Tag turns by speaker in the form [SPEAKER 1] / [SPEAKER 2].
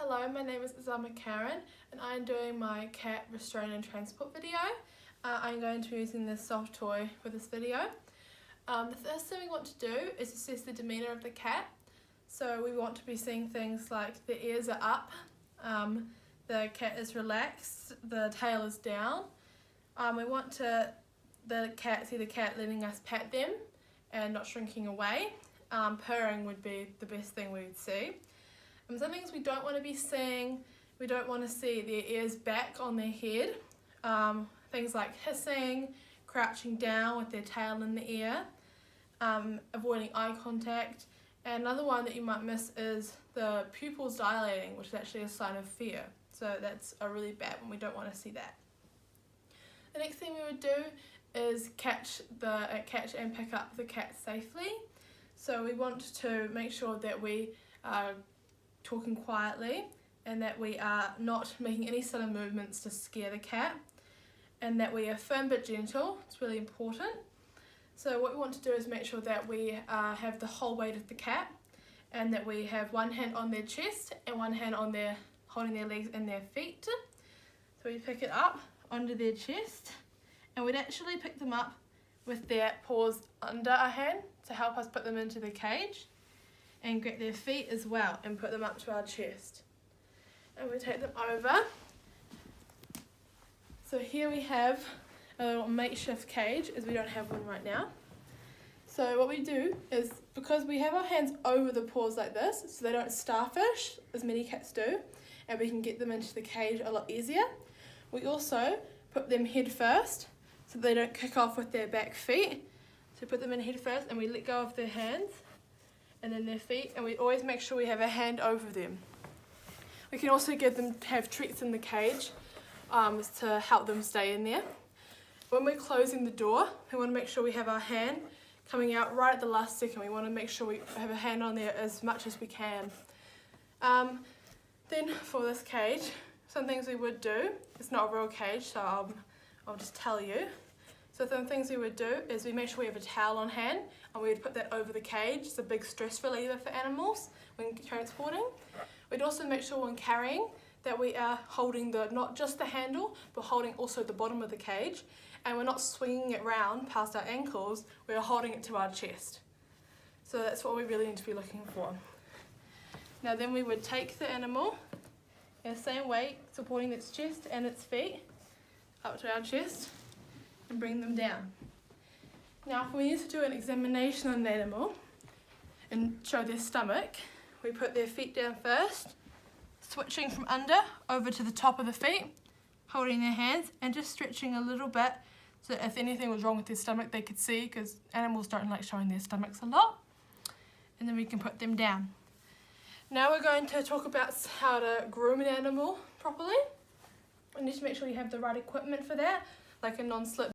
[SPEAKER 1] Hello, my name is Zama Karen and I'm doing my cat restraint and transport video. I'm going to be using this soft toy for this video. The first thing we want to do is assess the demeanour of the cat. So we want to be seeing things like the ears are up, the cat is relaxed, the tail is down. We want to see the cat letting us pat them and not shrinking away. Purring would be the best thing we would see. Some things we don't want to be seeing, we don't want to see their ears back on their head. Things like hissing, crouching down with their tail in the ear, avoiding eye contact. And another one that you might miss is the pupils dilating, which is actually a sign of fear. So that's a really bad one, we don't want to see that. The next thing we would do is catch and pick up the cat safely. So we want to make sure that we are talking quietly and that we are not making any sudden movements to scare the cat, and that we are firm but gentle. It's really important. So what we want to do is make sure that we have the whole weight of the cat, and that we have one hand on their chest and one hand on their holding their legs and their feet. So we pick it up onto their chest, and we'd actually pick them up with their paws under our hand to help us put them into the cage, and grab their feet as well and put them up to our chest. And we take them over. So here we have a little makeshift cage, as we don't have one right now. So what we do is, because we have our hands over the paws like this, so they don't starfish, as many cats do, and we can get them into the cage a lot easier, we also put them head first, so they don't kick off with their back feet. So put them in head first, and we let go of their hands and then their feet, and we always make sure we have a hand over them. We can also have treats in the cage to help them stay in there. When we're closing the door, we want to make sure we have our hand coming out right at the last second. We want to make sure we have a hand on there as much as we can. Then for this cage, some things we would do, it's not a real cage, so I'll just tell you. So some things we would do is we make sure we have a towel on hand, and we would put that over the cage. It's a big stress reliever for animals when transporting. We'd also make sure when carrying that we are holding not just the handle, but holding also the bottom of the cage, and we're not swinging it round past our ankles, we're holding it to our chest. So that's what we really need to be looking for. Now then we would take the animal in the same way, supporting its chest and its feet up to our chest, and bring them down. Now if we need to do an examination on the animal and show their stomach, we put their feet down first, switching from under over to the top of the feet, holding their hands and just stretching a little bit, so that if anything was wrong with their stomach they could see, because animals don't like showing their stomachs a lot. And then we can put them down. Now we're going to talk about how to groom an animal properly. We need to make sure you have the right equipment for that, like a non-slip